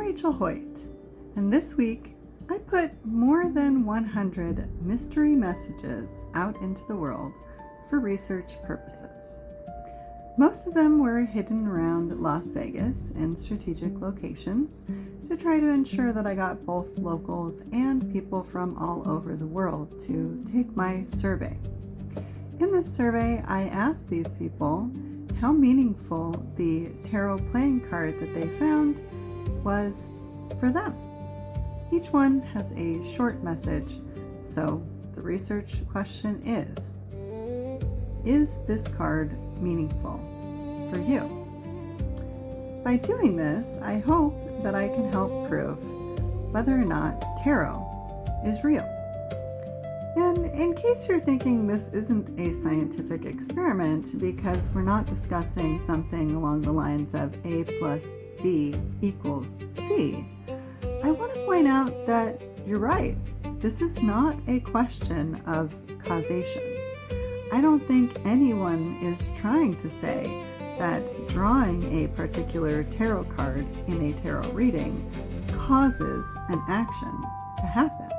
Rachel Hoyt, and this week I put more than 100 mystery messages out into the world for research purposes. Most of them were hidden around Las Vegas in strategic locations to try to ensure that I got both locals and people from all over the world to take my survey. In this survey, I asked these people how meaningful the tarot playing card that they found was for them. Each one has a short message, so the research question is this card meaningful for you? By doing this, I hope that I can help prove whether or not tarot is real. And in case you're thinking this isn't a scientific experiment because we're not discussing something along the lines of A plus B equals C, I want to point out that you're right. This is not a question of causation. I don't think anyone is trying to say that drawing a particular tarot card in a tarot reading causes an action to happen.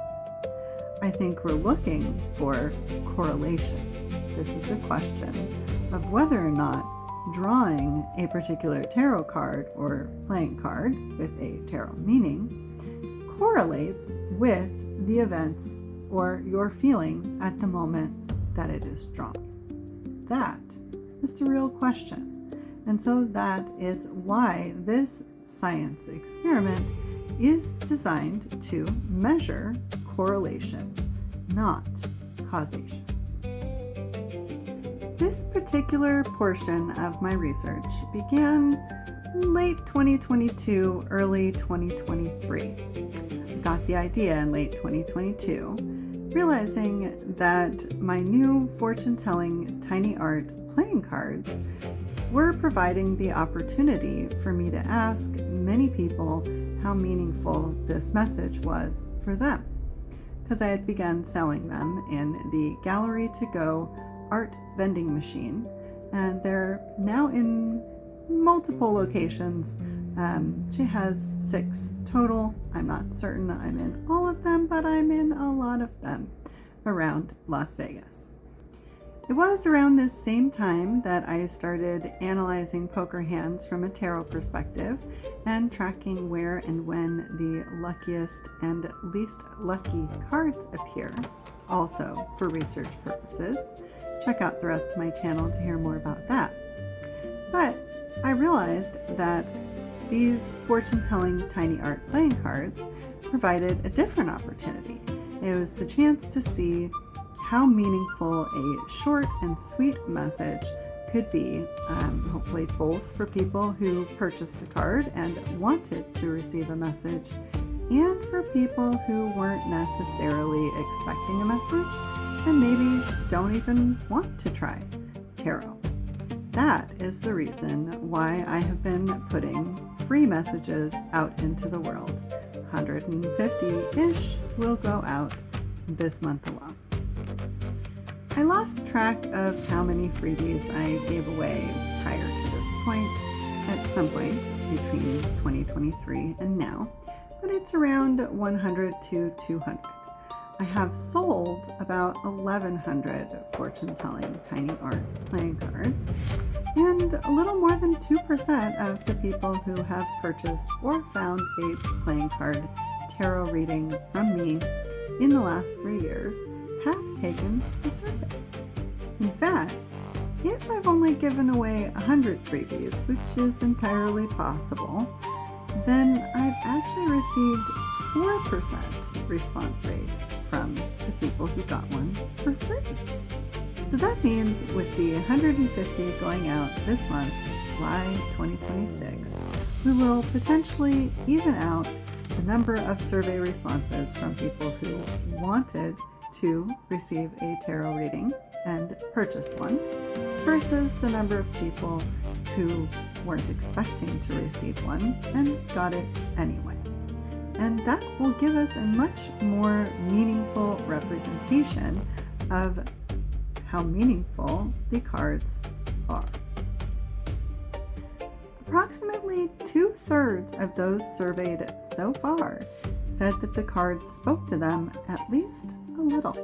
I think we're looking for correlation. This is a question of whether or not drawing a particular tarot card or playing card with a tarot meaning correlates with the events or your feelings at the moment that it is drawn. That is the real question. And so that is why this science experiment is designed to measure correlation, not causation. This particular portion of my research began late 2022, early 2023. I got the idea in late 2022, realizing that my new fortune-telling tiny art playing cards were providing the opportunity for me to ask many people how meaningful this message was for them, because I had begun selling them in the Gallery to Go art vending machine, and they're now in multiple locations. She has 6 total. I'm not certain I'm in all of them, but I'm in a lot of them around Las Vegas. It was around this same time that I started analyzing poker hands from a tarot perspective and tracking where and when the luckiest and least lucky cards appear, also for research purposes. Check out the rest of my channel to hear more about that. But I realized that these fortune-telling tiny art playing cards provided a different opportunity. It was the chance to see how meaningful a short and sweet message could be, hopefully both for people who purchased the card and wanted to receive a message, and for people who weren't necessarily expecting a message and maybe don't even want to try tarot. That is the reason why I have been putting free messages out into the world. 150-ish will go out this month alone. I lost track of how many freebies I gave away prior to this point, at some point between 2023 and now, but it's around 100 to 200. I have sold about 1,100 fortune-telling tiny art playing cards, and a little more than 2% of the people who have purchased or found a playing card tarot reading from me in the last 3 years have taken the survey. In fact, if I've only given away 100 freebies, which is entirely possible, then I've actually received 4% response rate from the people who got one for free. So that means with the 150 going out this month, July 2026, we will potentially even out the number of survey responses from people who wanted to receive a tarot reading and purchased one versus the number of people who weren't expecting to receive one and got it anyway. And that will give us a much more meaningful representation of how meaningful the cards are. Approximately 2/3 of those surveyed so far said that the card spoke to them at least a little.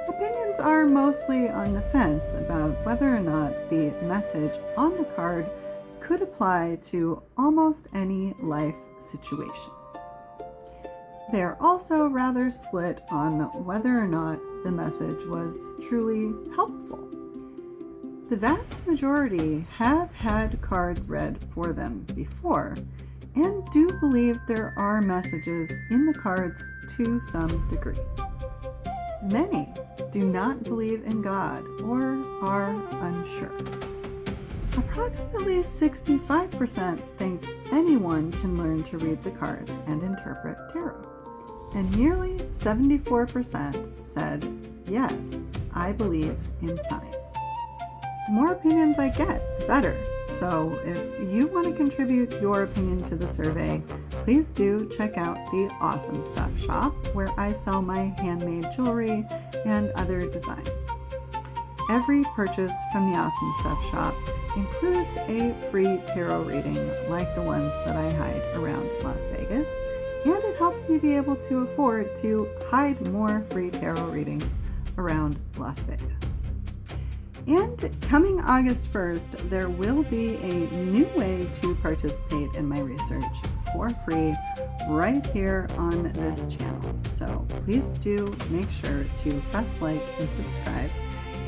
Opinions are mostly on the fence about whether or not the message on the card could apply to almost any life situation. They are also rather split on whether or not the message was truly helpful. The vast majority have had cards read for them before and do believe there are messages in the cards to some degree. Many do not believe in God or are unsure. Approximately 65% think anyone can learn to read the cards and interpret tarot. And nearly 74% said, yes, I believe in science. The more opinions I get, the better. So if you want to contribute your opinion to the survey, please do check out the Awesome Stuff shop where I sell my handmade jewelry and other designs. Every purchase from the Awesome Stuff shop includes a free tarot reading like the ones that I hide around Las Vegas, and it helps me be able to afford to hide more free tarot readings around Las Vegas. And coming August 1st, there will be a new way to participate in my research for free right here on this channel. So please do make sure to press like and subscribe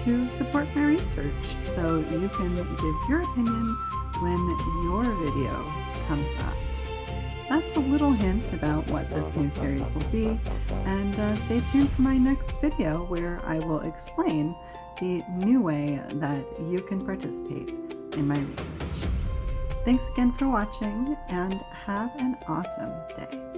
to support my research so you can give your opinion when your video comes up. That's a little hint about what this new series will be, and stay tuned for my next video where I will explain the new way that you can participate in my research. Thanks again for watching, and have an awesome day.